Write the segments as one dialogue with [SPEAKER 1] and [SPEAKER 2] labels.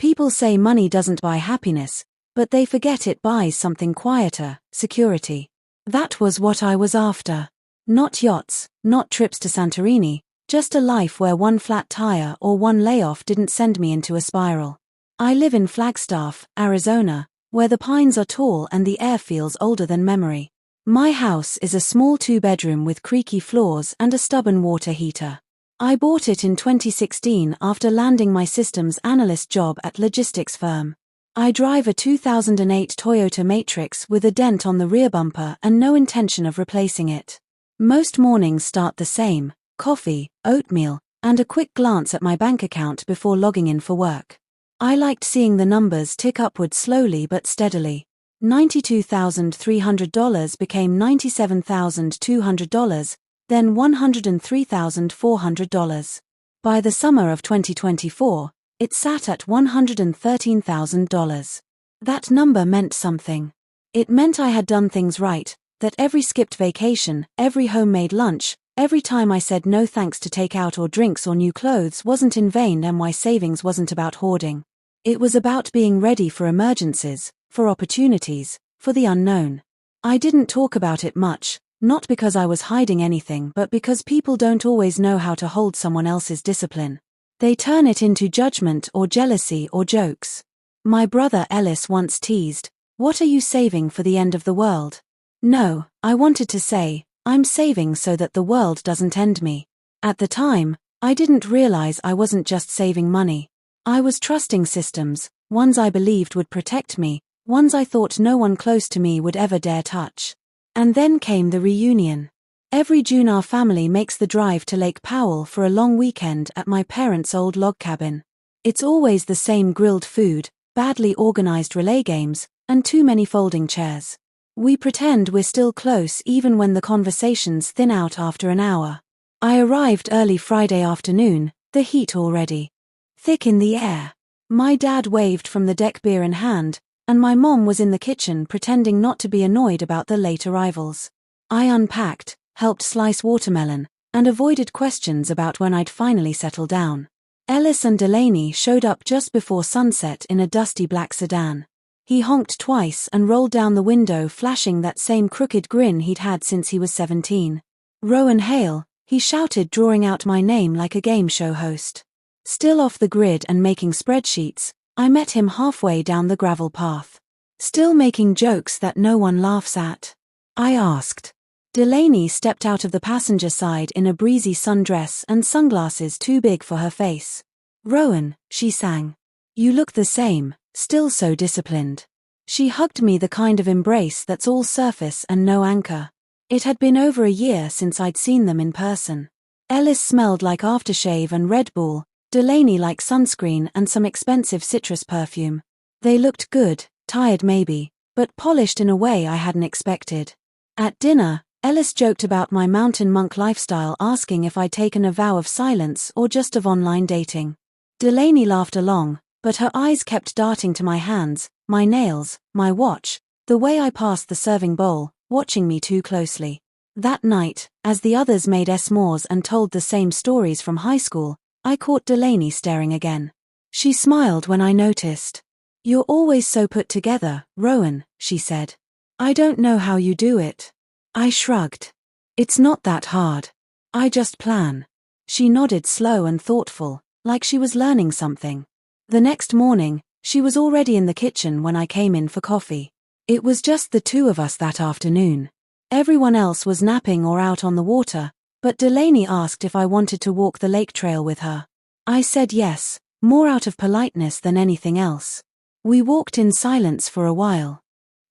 [SPEAKER 1] People say money doesn't buy happiness, but they forget it buys something quieter, security. That was what I was after. Not yachts, not trips to Santorini, just a life where one flat tire or one layoff didn't send me into a spiral. I live in Flagstaff, Arizona, where the pines are tall and the air feels older than memory. My house is a small 2-bedroom with creaky floors and a stubborn water heater. I bought it in 2016 after landing my systems analyst job at logistics firm. I drive a 2008 Toyota Matrix with a dent on the rear bumper and no intention of replacing it. Most mornings start the same: coffee, oatmeal, and a quick glance at my bank account before logging in for work. I liked seeing the numbers tick upward slowly but steadily. $92,300 became $97,200, then $103,400. By the summer of 2024, it sat at $113,000. That number meant something. It meant I had done things right, that every skipped vacation, every homemade lunch, every time I said no thanks to takeout or drinks or new clothes wasn't in vain, and my savings wasn't about hoarding. It was about being ready for emergencies, for opportunities, for the unknown. I didn't talk about it much, not because I was hiding anything but because people don't always know how to hold someone else's discipline. They turn it into judgment or jealousy or jokes. My brother Ellis once teased, "What are you saving for the end of the world?" No, I wanted to say, I'm saving so that the world doesn't end me. At the time, I didn't realize I wasn't just saving money. I was trusting systems, ones I believed would protect me, ones I thought no one close to me would ever dare touch. And then came the reunion. Every June our family makes the drive to Lake Powell for a long weekend at my parents' old log cabin. It's always the same grilled food, badly organized relay games, and too many folding chairs. We pretend we're still close even when the conversations thin out after an hour. I arrived early Friday afternoon, the heat already thick in the air. My dad waved from the deck, beer in hand, and my mom was in the kitchen pretending not to be annoyed about the late arrivals. I unpacked, helped slice watermelon, and avoided questions about when I'd finally settle down. Ellis and Delaney showed up just before sunset in a dusty black sedan. He honked twice and rolled down the window, flashing that same crooked grin he'd had since he was 17. "Rowan Hale," he shouted, drawing out my name like a game show host. Still off the grid and making spreadsheets, I met him halfway down the gravel path. "Still making jokes that no one laughs at?" I asked. Delaney stepped out of the passenger side in a breezy sundress and sunglasses too big for her face. "Rowan," she sang. "You look the same, still so disciplined." She hugged me, the kind of embrace that's all surface and no anchor. It had been over a year since I'd seen them in person. Ellis smelled like aftershave and Red Bull, Delaney like sunscreen and some expensive citrus perfume. They looked good, tired maybe, but polished in a way I hadn't expected. At dinner, Ellis joked about my mountain monk lifestyle, asking if I'd taken a vow of silence or just of online dating. Delaney laughed along, but her eyes kept darting to my hands, my nails, my watch, the way I passed the serving bowl, watching me too closely. That night, as the others made s'mores and told the same stories from high school, I caught Delaney staring again. She smiled when I noticed. "You're always so put together, Rowan," she said. "I don't know how you do it." I shrugged. "It's not that hard. I just plan." She nodded, slow and thoughtful, like she was learning something. The next morning, she was already in the kitchen when I came in for coffee. It was just the two of us that afternoon. Everyone else was napping or out on the water, but Delaney asked if I wanted to walk the lake trail with her. I said yes, more out of politeness than anything else. We walked in silence for a while,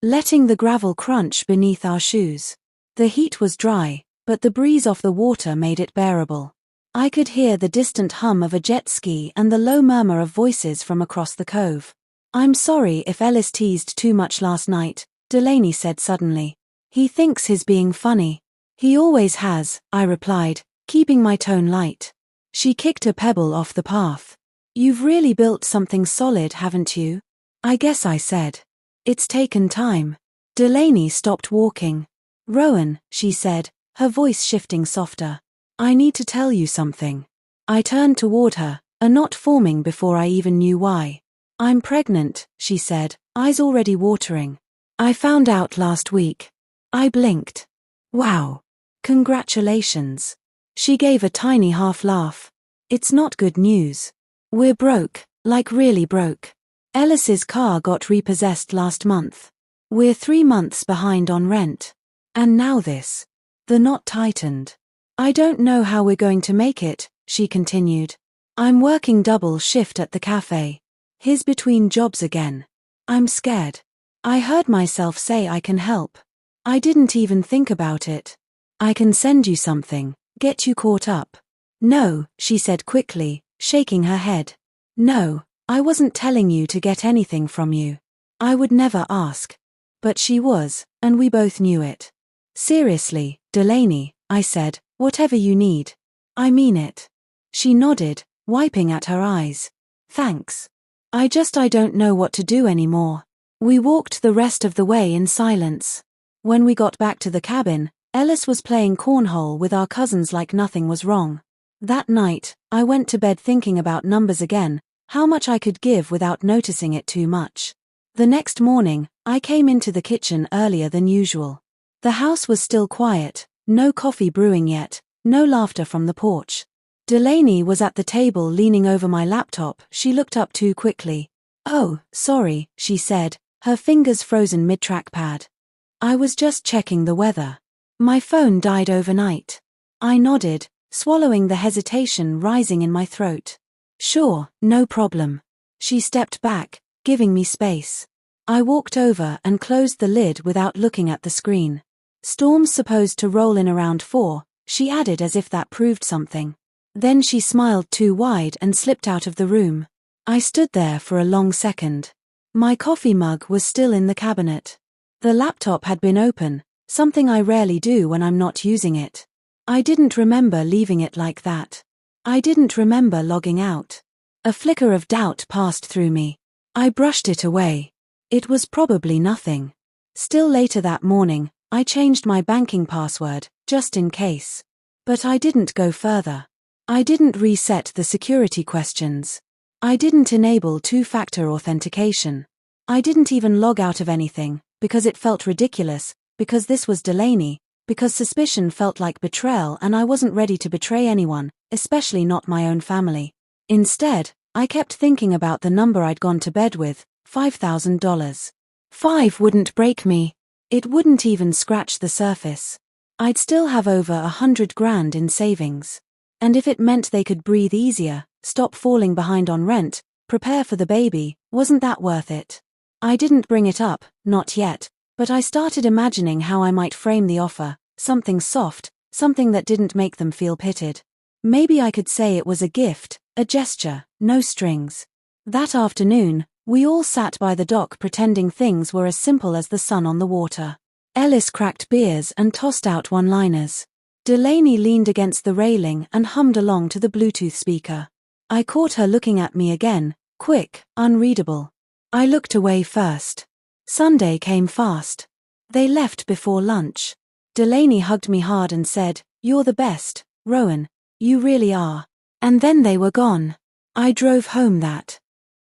[SPEAKER 1] letting the gravel crunch beneath our shoes. The heat was dry, but the breeze off the water made it bearable. I could hear the distant hum of a jet ski and the low murmur of voices from across the cove. "I'm sorry if Ellis teased too much last night," Delaney said suddenly. "He thinks he's being funny." "He always has," I replied, keeping my tone light. She kicked a pebble off the path. "You've really built something solid, haven't you?" "I guess," I said. "It's taken time." Delaney stopped walking. "Rowan," she said, her voice shifting softer. "I need to tell you something." I turned toward her, a knot forming before I even knew why. I'm pregnant, she said, eyes already watering. I found out last week. I blinked. Wow. Congratulations. She gave a tiny half laugh. It's not good news. We're broke, like really broke. Ellis's car got repossessed last month. We're 3 months behind on rent. And now this. The knot tightened. I don't know how we're going to make it, she continued. I'm working double shift at the cafe. He's between jobs again. I'm scared. I heard myself say I can help. I didn't even think about it. I can send you something, get you caught up. No, she said quickly, shaking her head. No, I wasn't telling you to get anything from you. I would never ask. But she was, and we both knew it. Seriously, Delaney, I said, whatever you need. I mean it. She nodded, wiping at her eyes. Thanks. I don't know what to do anymore. We walked the rest of the way in silence. When we got back to the cabin, Ellis was playing cornhole with our cousins like nothing was wrong. That night, I went to bed thinking about numbers again, how much I could give without noticing it too much. The next morning, I came into the kitchen earlier than usual. The house was still quiet, no coffee brewing yet, no laughter from the porch. Delaney was at the table leaning over my laptop. She looked up too quickly. Oh, sorry, she said, her fingers frozen mid-trackpad. I was just checking the weather. My phone died overnight. I nodded, swallowing the hesitation rising in my throat. Sure, no problem. She stepped back, giving me space. I walked over and closed the lid without looking at the screen. Storm's supposed to roll in around 4, she added as if that proved something. Then she smiled too wide and slipped out of the room. I stood there for a long second. My coffee mug was still in the cabinet. The laptop had been open, something I rarely do when I'm not using it. I didn't remember leaving it like that. I didn't remember logging out. A flicker of doubt passed through me. I brushed it away. It was probably nothing. Still later that morning, I changed my banking password, just in case. But I didn't go further. I didn't reset the security questions. I didn't enable two-factor authentication. I didn't even log out of anything, because it felt ridiculous, because this was Delaney, because suspicion felt like betrayal and I wasn't ready to betray anyone, especially not my own family. Instead, I kept thinking about the number I'd gone to bed with, $5,000. 5 wouldn't break me. It wouldn't even scratch the surface. I'd still have over $100,000 in savings. And if it meant they could breathe easier, stop falling behind on rent, prepare for the baby, wasn't that worth it? I didn't bring it up, not yet, but I started imagining how I might frame the offer, something soft, something that didn't make them feel pitied. Maybe I could say it was a gift, a gesture, no strings. That afternoon, we all sat by the dock pretending things were as simple as the sun on the water. Ellis cracked beers and tossed out one-liners. Delaney leaned against the railing and hummed along to the Bluetooth speaker. I caught her looking at me again, quick, unreadable. I looked away first. Sunday came fast. They left before lunch. Delaney hugged me hard and said, "You're the best, Rowan. You really are." And then they were gone. I drove home that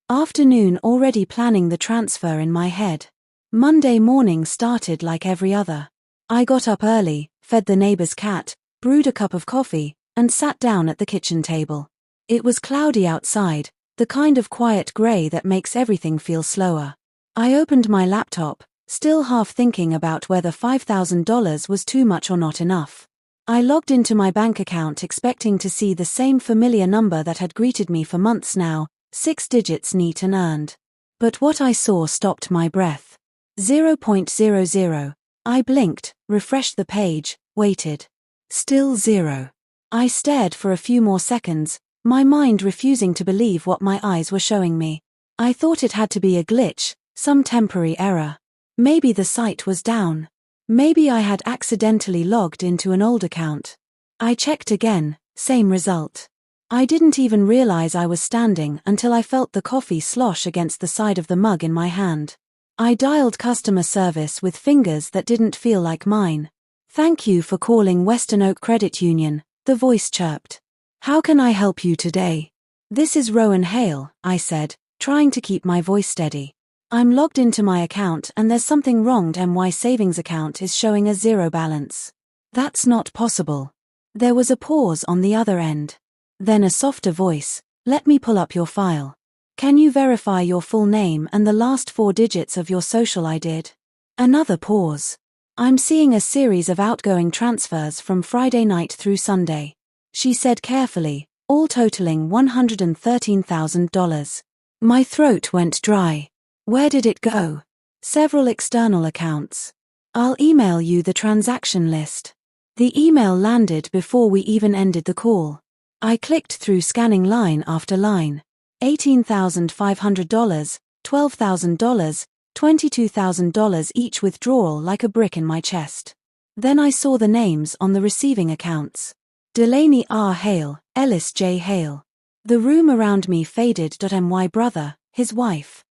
[SPEAKER 1] afternoon already planning the transfer in my head. Monday morning started like every other. I got up early, fed the neighbor's cat, brewed a cup of coffee, and sat down at the kitchen table. It was cloudy outside, the kind of quiet gray that makes everything feel slower. I opened my laptop, still half thinking about whether $5,000 was too much or not enough. I logged into my bank account expecting to see the same familiar number that had greeted me for months now, 6 digits neat and earned. But what I saw stopped my breath. 0.00. I blinked, refreshed the page, waited. Still 0. I stared for a few more seconds, my mind refusing to believe what my eyes were showing me. I thought it had to be a glitch, some temporary error. Maybe the site was down. Maybe I had accidentally logged into an old account. I checked again, same result. I didn't even realize I was standing until I felt the coffee slosh against the side of the mug in my hand. I dialed customer service with fingers that didn't feel like mine. "Thank you for calling Western Oak Credit Union," the voice chirped. "How can I help you today?" "This is Rowan Hale," I said, trying to keep my voice steady. I'm logged into my account and there's something wrong. My savings account is showing a zero balance. That's not possible. There was a pause on the other end. Then a softer voice, let me pull up your file. Can you verify your full name and the last 4 digits of your social? I did. Another pause. I'm seeing a series of outgoing transfers from Friday night through Sunday. She said carefully, all totaling $113,000. My throat went dry. Where did it go? Several external accounts. I'll email you the transaction list. The email landed before we even ended the call. I clicked through, scanning line after line. $18,500, $12,000, $22,000 each, withdrawal like a brick in my chest. Then I saw the names on the receiving accounts. Delaney R. Hale, Ellis J. Hale. The room around me faded. My brother, his wife.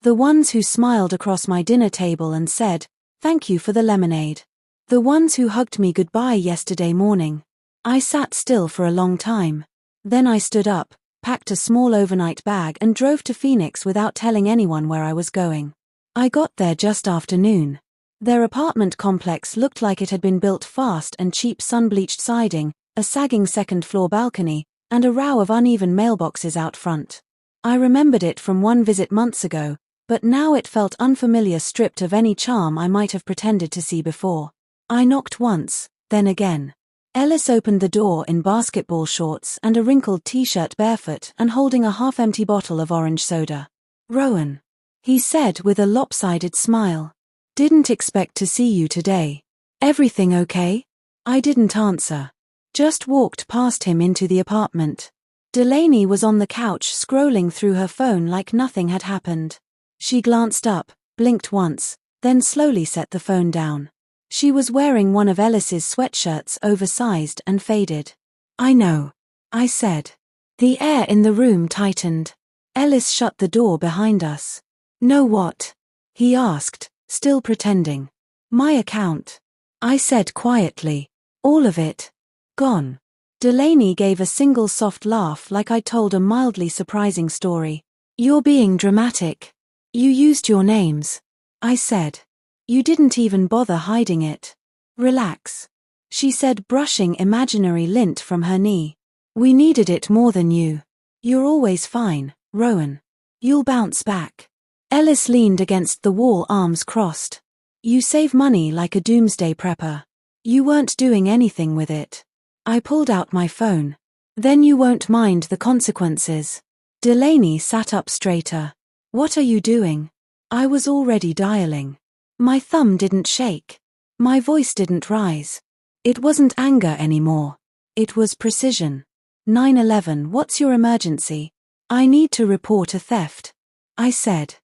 [SPEAKER 1] The ones who smiled across my dinner table and said, thank you for the lemonade. The ones who hugged me goodbye yesterday morning. I sat still for a long time. Then I stood up, packed a small overnight bag and drove to Phoenix without telling anyone where I was going. I got there just after noon. Their apartment complex looked like it had been built fast, and cheap sun-bleached siding, a sagging second-floor balcony, and a row of uneven mailboxes out front. I remembered it from one visit months ago, but now it felt unfamiliar, stripped of any charm I might have pretended to see before. I knocked once, then again. Ellis opened the door in basketball shorts and a wrinkled t-shirt, barefoot and holding a half-empty bottle of orange soda. Rowan, he said with a lopsided smile. Didn't expect to see you today. Everything okay? I didn't answer. Just walked past him into the apartment. Delaney was on the couch scrolling through her phone like nothing had happened. She glanced up, blinked once, then slowly set the phone down. She was wearing one of Ellis's sweatshirts, oversized and faded. I know, I said. The air in the room tightened. Ellis shut the door behind us. Know what? He asked, still pretending. My account. I said quietly. All of it. Gone. Delaney gave a single soft laugh like I'd told a mildly surprising story. You're being dramatic. You used your names. I said. You didn't even bother hiding it. Relax. She said, brushing imaginary lint from her knee. We needed it more than you. You're always fine, Rowan. You'll bounce back. Ellis leaned against the wall, arms crossed. You save money like a doomsday prepper. You weren't doing anything with it. I pulled out my phone. Then you won't mind the consequences. Delaney sat up straighter. What are you doing? I was already dialing. My thumb didn't shake. My voice didn't rise. It wasn't anger anymore. It was precision. 911, what's your emergency? I need to report a theft. I said.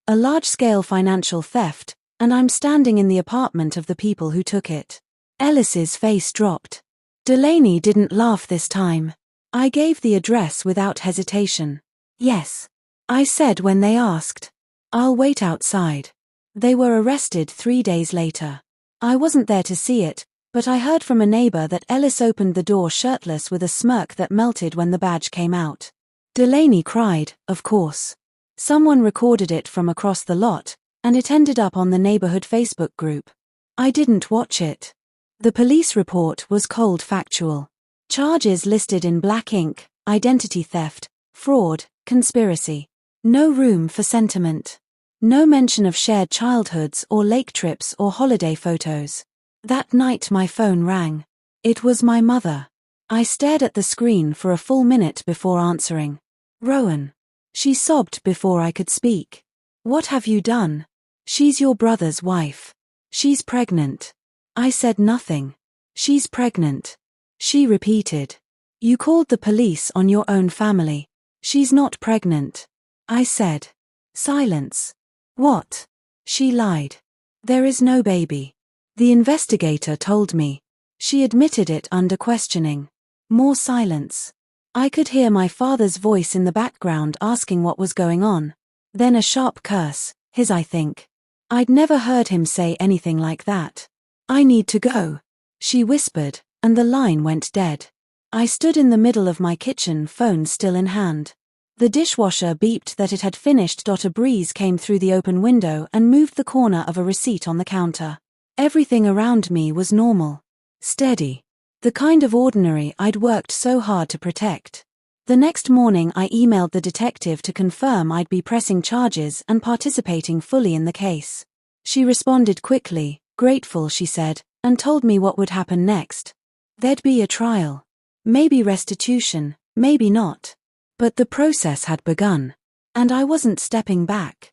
[SPEAKER 1] A large-scale financial theft, and I'm standing in the apartment of the people who took it. Ellis's face dropped. Delaney didn't laugh this time. I gave the address without hesitation. Yes. I said when they asked. I'll wait outside. They were arrested 3 days later. I wasn't there to see it, but I heard from a neighbor that Ellis opened the door shirtless with a smirk that melted when the badge came out. Delaney cried, of course. Someone recorded it from across the lot, and it ended up on the neighborhood Facebook group. I didn't watch it. The police report was cold, factual. Charges listed in black ink: identity theft, fraud, conspiracy. No room for sentiment. No mention of shared childhoods or lake trips or holiday photos. That night my phone rang. It was my mother. I stared at the screen for a full minute before answering. Rowan. She sobbed before I could speak. What have you done? She's your brother's wife. She's pregnant. I said nothing. She's pregnant. She repeated. You called the police on your own family. She's not pregnant. I said. Silence. What? She lied. There is no baby. The investigator told me. She admitted it under questioning. More silence. I could hear my father's voice in the background asking what was going on. Then a sharp curse, his I think. I'd never heard him say anything like that. I need to go, she whispered, and the line went dead. I stood in the middle of my kitchen, phone still in hand. The dishwasher beeped that it had finished. A breeze came through the open window and moved the corner of a receipt on the counter. Everything around me was normal. Steady. The kind of ordinary I'd worked so hard to protect. The next morning I emailed the detective to confirm I'd be pressing charges and participating fully in the case. She responded quickly, grateful she said, and told me what would happen next. There'd be a trial. Maybe restitution, maybe not. But the process had begun. And I wasn't stepping back.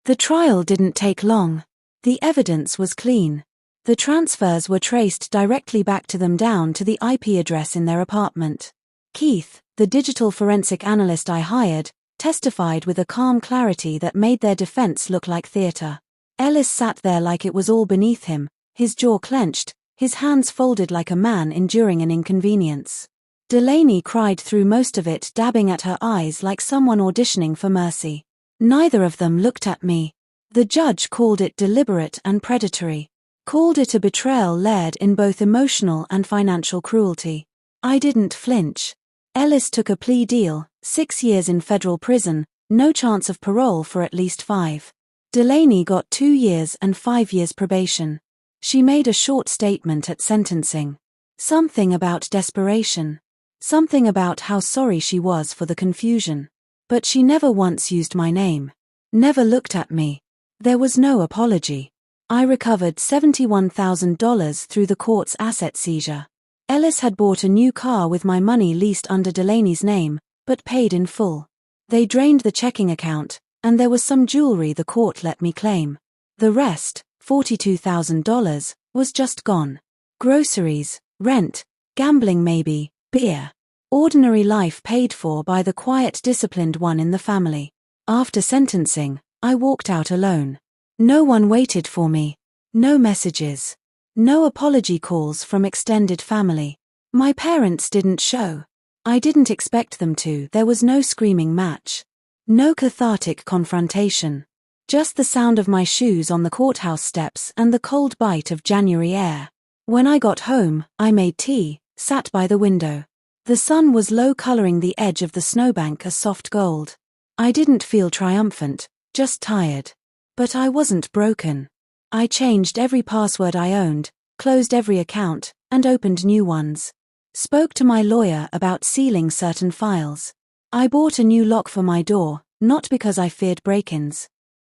[SPEAKER 1] The trial didn't take long. The evidence was clean. The transfers were traced directly back to them down to the IP address in their apartment. Keith, the digital forensic analyst I hired, testified with a calm clarity that made their defense look like theater. Ellis sat there like it was all beneath him, his jaw clenched, his hands folded like a man enduring an inconvenience. Delaney cried through most of it, dabbing at her eyes like someone auditioning for mercy. Neither of them looked at me. The judge called it deliberate and predatory. Called it a betrayal layered in both emotional and financial cruelty. I didn't flinch. Ellis took a plea deal, 6 years in federal prison, no chance of parole for at least 5. Delaney got 2 years and 5 years probation. She made a short statement at sentencing. Something about desperation. Something about how sorry she was for the confusion. But she never once used my name. Never looked at me. There was no apology. I recovered $71,000 through the court's asset seizure. Ellis had bought a new car with my money leased under Delaney's name, but paid in full. They drained the checking account, and there was some jewelry the court let me claim. The rest, $42,000, was just gone. Groceries, rent, gambling maybe, beer. Ordinary life paid for by the quiet, disciplined one in the family. After sentencing, I walked out alone. No one waited for me. No messages. No apology calls from extended family. My parents didn't show. I didn't expect them to. There was no screaming match. No cathartic confrontation. Just the sound of my shoes on the courthouse steps and the cold bite of January air. When I got home, I made tea, sat by the window. The sun was low, coloring the edge of the snowbank a soft gold. I didn't feel triumphant, just tired. But I wasn't broken. I changed every password I owned, closed every account, and opened new ones. Spoke to my lawyer about sealing certain files. I bought a new lock for my door, not because I feared break-ins,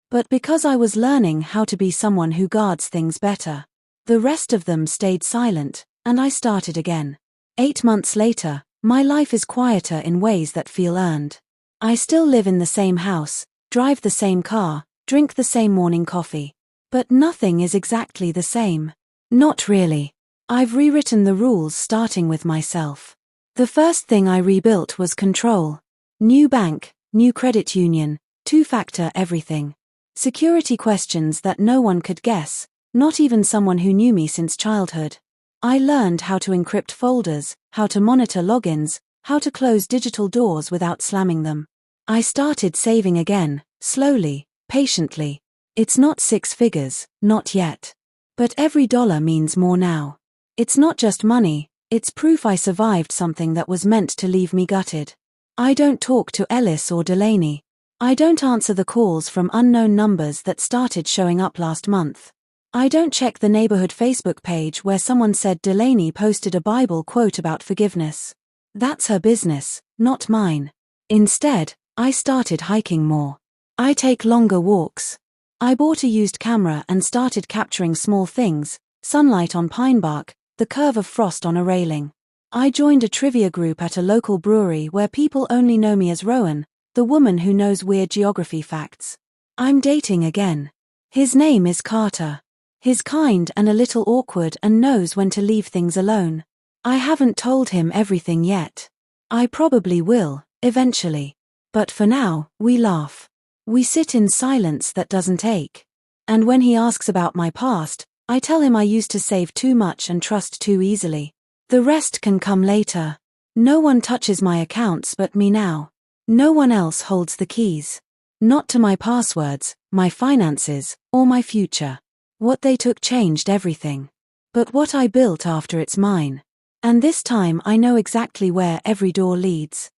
[SPEAKER 1] but because I was learning how to be someone who guards things better. The rest of them stayed silent, and I started again. 8 months later, my life is quieter in ways that feel earned. I still live in the same house, drive the same car, drink the same morning coffee. But nothing is exactly the same. Not really. I've rewritten the rules starting with myself. The first thing I rebuilt was control. New bank, new credit union, 2-factor everything. Security questions that no one could guess, not even someone who knew me since childhood. I learned how to encrypt folders, how to monitor logins, how to close digital doors without slamming them. I started saving again, slowly, patiently. It's not 6 figures, not yet. But every dollar means more now. It's not just money, it's proof I survived something that was meant to leave me gutted. I don't talk to Ellis or Delaney. I don't answer the calls from unknown numbers that started showing up last month. I don't check the neighborhood Facebook page where someone said Delaney posted a Bible quote about forgiveness. That's her business, not mine. Instead, I started hiking more. I take longer walks. I bought a used camera and started capturing small things, sunlight on pine bark, the curve of frost on a railing. I joined a trivia group at a local brewery where people only know me as Rowan, the woman who knows weird geography facts. I'm dating again. His name is Carter. He's kind and a little awkward and knows when to leave things alone. I haven't told him everything yet. I probably will, eventually. But for now, we laugh. We sit in silence that doesn't ache. And when he asks about my past, I tell him I used to save too much and trust too easily. The rest can come later. No one touches my accounts but me now. No one else holds the keys. Not to my passwords, my finances, or my future. What they took changed everything. But what I built after, it's mine. And this time I know exactly where every door leads.